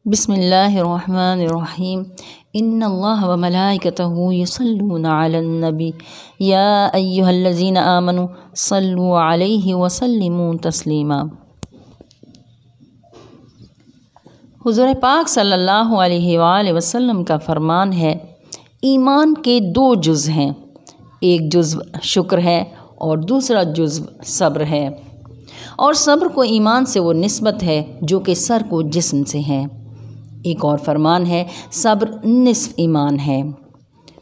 بسم اللہ الرحمن الرحیم ان اللہ و ملائکتہ یصلون علی النبی یا ایہا الذین آمنوا صلوا علیہ وسلموا تسلیما۔ حضور پاک صلی اللہ علیہ وآلہ وسلم کا فرمان ہے، ایمان کے دو جزو ہیں، ایک جزو شکر ہے اور دوسرا جزو صبر ہے، اور صبر کو ایمان سے وہ نسبت ہے جو کہ سر کو جسم سے ہے۔ ایک اور فرمان ہے، صبر نصف ایمان ہے۔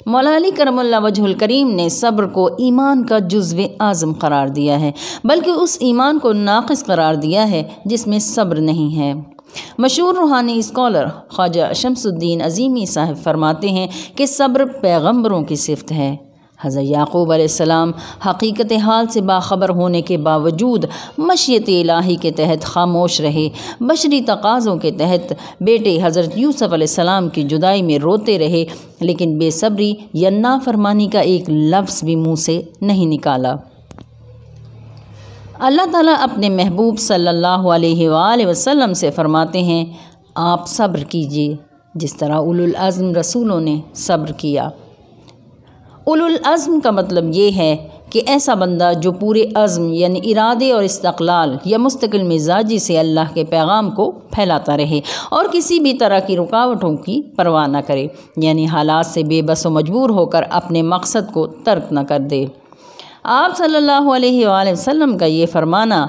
مولا علی کرم اللہ وجہ الکریم نے صبر کو ایمان کا جزو اعظم قرار دیا ہے، بلکہ اس ایمان کو ناقص قرار دیا ہے جس میں صبر نہیں ہے۔ مشہور روحانی اسکالر خواجہ شمس الدین عظیمی صاحب فرماتے ہیں کہ صبر پیغمبروں کی صفت ہے۔ حضرت یعقوب علیہ السلام حقیقت حال سے باخبر ہونے کے باوجود مشیت الہی کے تحت خاموش رہے، بشری تقاضوں کے تحت بیٹے حضرت یوسف علیہ السلام کی جدائی میں روتے رہے، لیکن بے صبری یا نافرمانی کا ایک لفظ بھی منہ سے نہیں نکالا۔ اللہ تعالیٰ اپنے محبوب صلی اللہ علیہ وآلہ وسلم سے فرماتے ہیں، آپ صبر کیجیے جس طرح اولو العزم رسولوں نے صبر کیا۔ اولو العزم کا مطلب یہ ہے کہ ایسا بندہ جو پورے عزم یعنی ارادے اور استقلال یا مستقل مزاجی سے اللہ کے پیغام کو پھیلاتا رہے اور کسی بھی طرح کی رکاوٹوں کی پرواہ نہ کرے، یعنی حالات سے بے بس و مجبور ہو کر اپنے مقصد کو ترک نہ کر دے۔ آپ صلی اللہ علیہ وآلہ وسلم کا یہ فرمانا،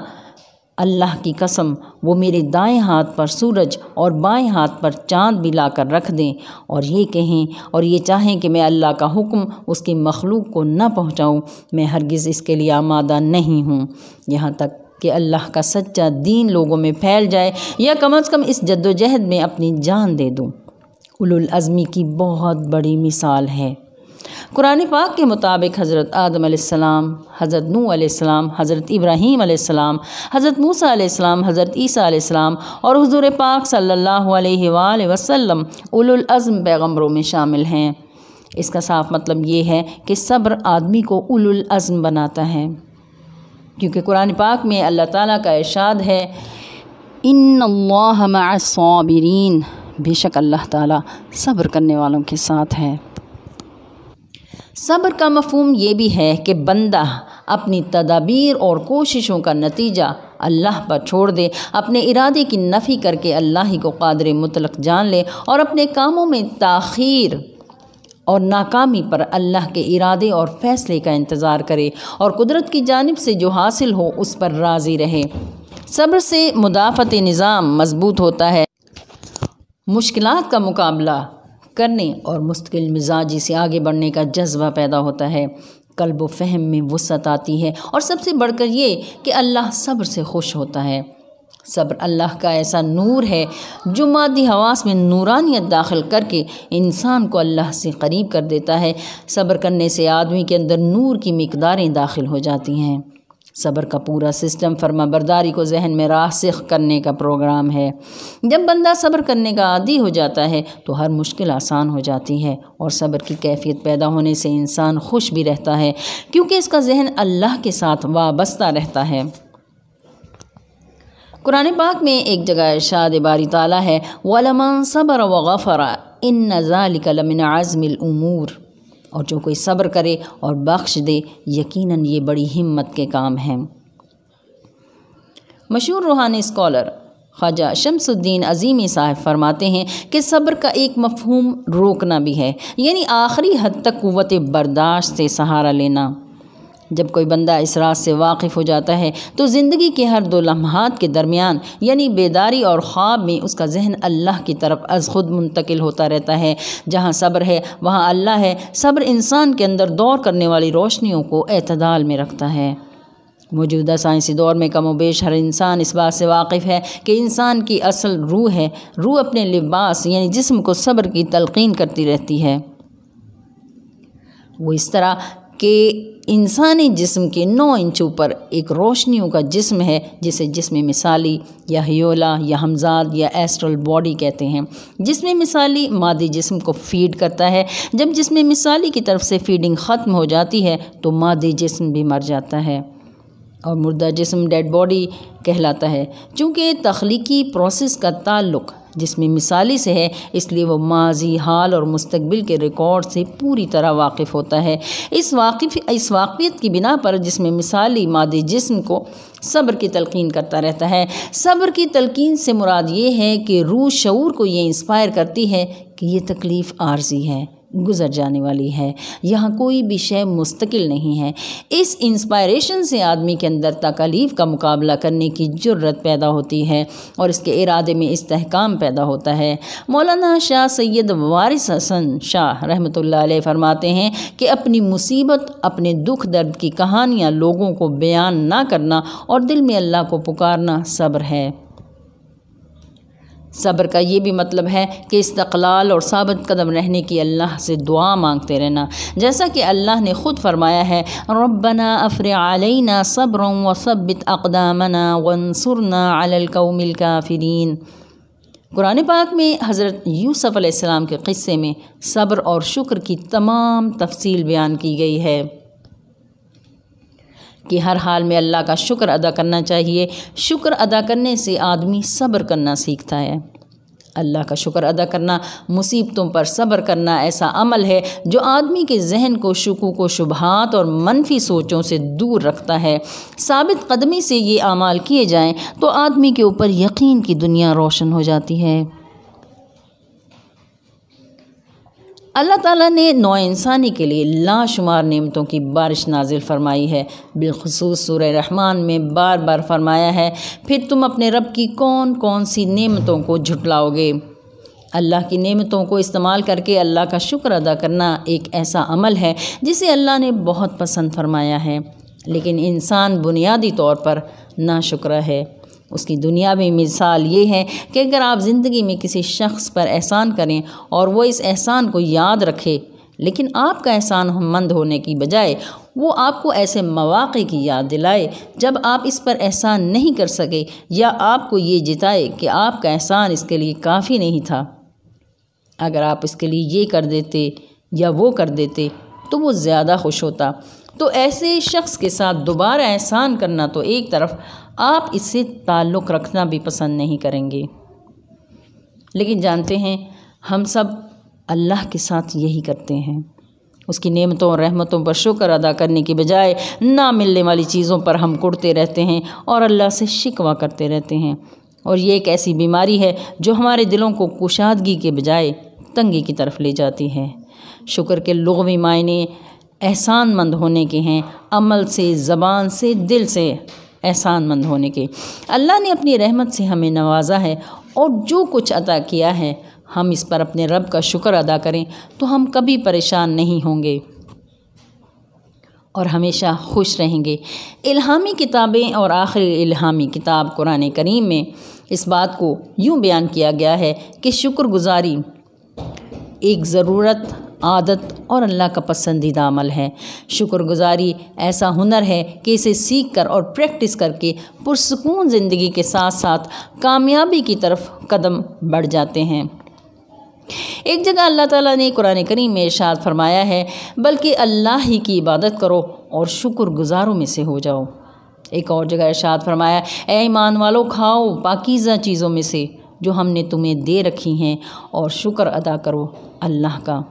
اللہ کی قسم وہ میرے دائیں ہاتھ پر سورج اور بائیں ہاتھ پر چاند بھی لا کر رکھ دیں اور یہ کہیں اور یہ چاہیں کہ میں اللہ کا حکم اس کی مخلوق کو نہ پہنچاؤں، میں ہرگز اس کے لیے آمادہ نہیں ہوں، یہاں تک کہ اللہ کا سچا دین لوگوں میں پھیل جائے یا کم از کم اس جد و جہد میں اپنی جان دے دوں۔ اولو العزمی کی بہت بڑی مثال ہے۔ قرآن پاک کے مطابق حضرت آدم علیہ السلام، حضرت نوح علیہ السلام، حضرت ابراہیم علیہ السلام، حضرت موسیٰ علیہ السلام، حضرت عیسیٰ علیہ السلام اور حضور پاک صلی اللہ علیہ وآلہ وسلم اولو العزم پیغمبروں میں شامل ہیں۔ اس کا صاف مطلب یہ ہے کہ صبر آدمی کو اولو العزم بناتا ہے، کیونکہ قرآن پاک میں اللہ تعالیٰ کا ارشاد ہے، ان اللہ مع الصابرین، بے شک اللہ تعالیٰ صبر کرنے والوں کے ساتھ ہے۔ صبر کا مفہوم یہ بھی ہے کہ بندہ اپنی تدابیر اور کوششوں کا نتیجہ اللہ پر چھوڑ دے، اپنے ارادے کی نفی کر کے اللہ ہی کو قادر مطلق جان لے اور اپنے کاموں میں تاخیر اور ناکامی پر اللہ کے ارادے اور فیصلے کا انتظار کرے اور قدرت کی جانب سے جو حاصل ہو اس پر راضی رہے۔ صبر سے مدافعت نظام مضبوط ہوتا ہے، مشکلات کا مقابلہ کرنے اور مستقل مزاجی سے آگے بڑھنے کا جذبہ پیدا ہوتا ہے، قلب و فہم میں وسعت آتی ہے، اور سب سے بڑھ کر یہ کہ اللہ صبر سے خوش ہوتا ہے۔ صبر اللہ کا ایسا نور ہے جو مادی حواس میں نورانیت داخل کر کے انسان کو اللہ سے قریب کر دیتا ہے۔ صبر کرنے سے آدمی کے اندر نور کی مقداریں داخل ہو جاتی ہیں۔ صبر کا پورا سسٹم فرما برداری کو ذہن میں راسخ کرنے کا پروگرام ہے۔ جب بندہ صبر کرنے کا عادی ہو جاتا ہے تو ہر مشکل آسان ہو جاتی ہے، اور صبر کی کیفیت پیدا ہونے سے انسان خوش بھی رہتا ہے، کیونکہ اس کا ذہن اللہ کے ساتھ وابستہ رہتا ہے۔ قرآن پاک میں ایک جگہ ارشاد باری تعالیٰ ہے، وَلَمَن صَبَرَ وَغَفَرَ إِنَّ ذَلِكَ لَمِنْ عَزْمِ الْأُمُورِ، اور جو کوئی صبر کرے اور بخش دے یقیناً یہ بڑی ہمت کے کام ہیں۔ مشہور روحانی اسکالر خواجہ شمس الدین عظیمی صاحب فرماتے ہیں کہ صبر کا ایک مفہوم روکنا بھی ہے، یعنی آخری حد تک قوت برداشت سے سہارا لینا۔ جب کوئی بندہ اس راز سے واقف ہو جاتا ہے تو زندگی کے ہر دو لمحات کے درمیان یعنی بیداری اور خواب میں اس کا ذہن اللہ کی طرف از خود منتقل ہوتا رہتا ہے۔ جہاں صبر ہے وہاں اللہ ہے۔ صبر انسان کے اندر دور کرنے والی روشنیوں کو اعتدال میں رکھتا ہے۔ موجودہ سائنسی دور میں کم و بیش ہر انسان اس بات سے واقف ہے کہ انسان کی اصل روح ہے۔ روح اپنے لباس یعنی جسم کو صبر کی تلقین کرتی رہتی ہے۔ وہ اس طرح کہ انسانی جسم کے 9 انچ اوپر ایک روشنیوں کا جسم ہے جسے جسم مثالی یا ہیولا یا ہمزاد یا ایسٹرل باڈی کہتے ہیں۔ جسم مثالی مادی جسم کو فیڈ کرتا ہے۔ جب جسم مثالی کی طرف سے فیڈنگ ختم ہو جاتی ہے تو مادی جسم بھی مر جاتا ہے اور مردہ جسم ڈیڈ باڈی کہلاتا ہے۔ چونکہ تخلیقی پروسیس کا تعلق جس میں مثالی سے ہے، اس لیے وہ ماضی، حال اور مستقبل کے ریکارڈ سے پوری طرح واقف ہوتا ہے۔ اس واقفیت کی بنا پر جس میں مثالی مادی جسم کو صبر کی تلقین کرتا رہتا ہے۔ صبر کی تلقین سے مراد یہ ہے کہ روح شعور کو یہ انسپائر کرتی ہے کہ یہ تکلیف عارضی ہے، گزر جانے والی ہے، یہاں کوئی بھی شے مستقل نہیں ہے۔ اس انسپائریشن سے آدمی کے اندر تکالیف کا مقابلہ کرنے کی جرت پیدا ہوتی ہے اور اس کے ارادے میں استحکام پیدا ہوتا ہے۔ مولانا شاہ سید وارث حسن شاہ رحمۃ اللہ علیہ فرماتے ہیں کہ اپنی مصیبت، اپنے دکھ درد کی کہانیاں لوگوں کو بیان نہ کرنا اور دل میں اللہ کو پکارنا صبر ہے۔ صبر کا یہ بھی مطلب ہے کہ استقلال اور ثابت قدم رہنے کی اللہ سے دعا مانگتے رہنا، جیسا کہ اللہ نے خود فرمایا ہے، ربنا افرغ علینا صبرا وثبت اقدامنا وانصرنا علی القوم الکافرین۔ قرآن پاک میں حضرت یوسف علیہ السلام کے قصے میں صبر اور شکر کی تمام تفصیل بیان کی گئی ہے کہ ہر حال میں اللہ کا شکر ادا کرنا چاہیے۔ شکر ادا کرنے سے آدمی صبر کرنا سیکھتا ہے۔ اللہ کا شکر ادا کرنا، مصیبتوں پر صبر کرنا ایسا عمل ہے جو آدمی کے ذہن کو شکوک و شبہات اور منفی سوچوں سے دور رکھتا ہے۔ ثابت قدمی سے یہ اعمال کیے جائیں تو آدمی کے اوپر یقین کی دنیا روشن ہو جاتی ہے۔ اللہ تعالیٰ نے نوع انسانی کے لیے لاشمار نعمتوں کی بارش نازل فرمائی ہے۔ بالخصوص سورہ رحمان میں بار بار فرمایا ہے، پھر تم اپنے رب کی کون کون سی نعمتوں کو جھٹلاؤ گے۔ اللہ کی نعمتوں کو استعمال کر کے اللہ کا شکر ادا کرنا ایک ایسا عمل ہے جسے اللہ نے بہت پسند فرمایا ہے، لیکن انسان بنیادی طور پر ناشکرہ ہے۔ اس کی دنیاوی مثال یہ ہے کہ اگر آپ زندگی میں کسی شخص پر احسان کریں اور وہ اس احسان کو یاد رکھے، لیکن آپ کا احسان مند ہونے کی بجائے وہ آپ کو ایسے مواقع کی یاد دلائے جب آپ اس پر احسان نہیں کر سکے، یا آپ کو یہ جتائے کہ آپ کا احسان اس کے لیے کافی نہیں تھا، اگر آپ اس کے لیے یہ کر دیتے یا وہ کر دیتے تو وہ زیادہ خوش ہوتا، تو ایسے شخص کے ساتھ دوبارہ احسان کرنا تو ایک طرف، آپ اس سے تعلق رکھنا بھی پسند نہیں کریں گے۔ لیکن جانتے ہیں ہم سب اللہ کے ساتھ یہی کرتے ہیں، اس کی نعمتوں اور رحمتوں پر شکر ادا کرنے کی بجائے نہ ملنے والی چیزوں پر ہم کڑتے رہتے ہیں اور اللہ سے شکوہ کرتے رہتے ہیں، اور یہ ایک ایسی بیماری ہے جو ہمارے دلوں کو کشادگی کے بجائے تنگی کی طرف لے جاتی ہے۔ شکر کے لغوی معنی احسان مند ہونے کے ہیں، عمل سے، زبان سے، دل سے احسان مند ہونے کے۔ اللہ نے اپنی رحمت سے ہمیں نوازا ہے اور جو کچھ عطا کیا ہے ہم اس پر اپنے رب کا شکر ادا کریں تو ہم کبھی پریشان نہیں ہوں گے اور ہمیشہ خوش رہیں گے۔ الہامی کتابیں اور آخری الہامی کتاب قرآن کریم میں اس بات کو یوں بیان کیا گیا ہے کہ شکر گزاری ایک ضرورت، عادت اور اللہ کا پسندیدہ عمل ہے۔ شکر گزاری ایسا ہنر ہے کہ اسے سیکھ کر اور پریکٹس کر کے پرسکون زندگی کے ساتھ ساتھ کامیابی کی طرف قدم بڑھ جاتے ہیں۔ ایک جگہ اللہ تعالیٰ نے قرآن کریم میں ارشاد فرمایا ہے، بلکہ اللہ ہی کی عبادت کرو اور شکر گزاروں میں سے ہو جاؤ۔ ایک اور جگہ ارشاد فرمایا، اے ایمان والو کھاؤ پاکیزہ چیزوں میں سے جو ہم نے تمہیں دے رکھی ہیں اور شکر ادا کرو اللہ کا۔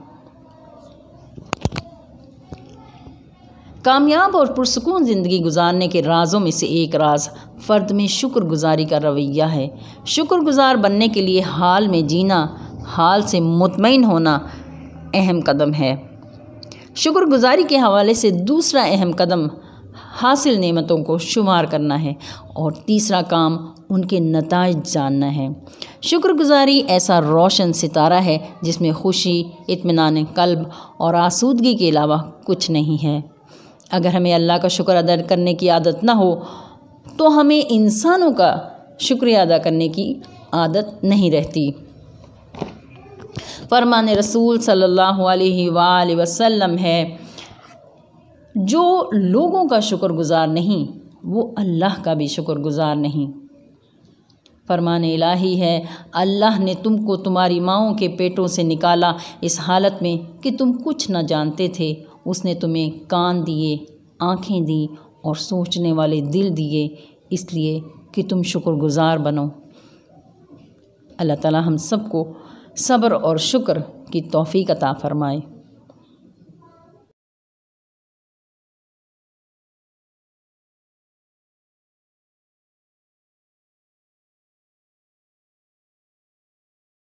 کامیاب اور پرسکون زندگی گزارنے کے رازوں میں سے ایک راز فرد میں شکر گزاری کا رویہ ہے۔ شکر گزار بننے کے لیے حال میں جینا، حال سے مطمئن ہونا اہم قدم ہے۔ شکر گزاری کے حوالے سے دوسرا اہم قدم حاصل نعمتوں کو شمار کرنا ہے اور تیسرا کام ان کے نتائج جاننا ہے۔ شکر گزاری ایسا روشن ستارہ ہے جس میں خوشی، اطمینان قلب اور آسودگی کے علاوہ کچھ نہیں ہے۔ اگر ہمیں اللہ کا شکر ادا کرنے کی عادت نہ ہو تو ہمیں انسانوں کا شکریہ ادا کرنے کی عادت نہیں رہتی۔ فرمان رسول صلی اللہ علیہ وآلہ وسلم ہے، جو لوگوں کا شکر گزار نہیں وہ اللہ کا بھی شکر گزار نہیں۔ فرمان الہی ہے، اللہ نے تم کو تمہاری ماؤں کے پیٹوں سے نکالا اس حالت میں کہ تم کچھ نہ جانتے تھے، اس نے تمہیں کان دیے، آنکھیں دی اور سوچنے والے دل دیے، اس لیے کہ تم شکر گزار بنو۔ اللہ تعالی ہم سب کو صبر اور شکر کی توفیق عطا فرمائے۔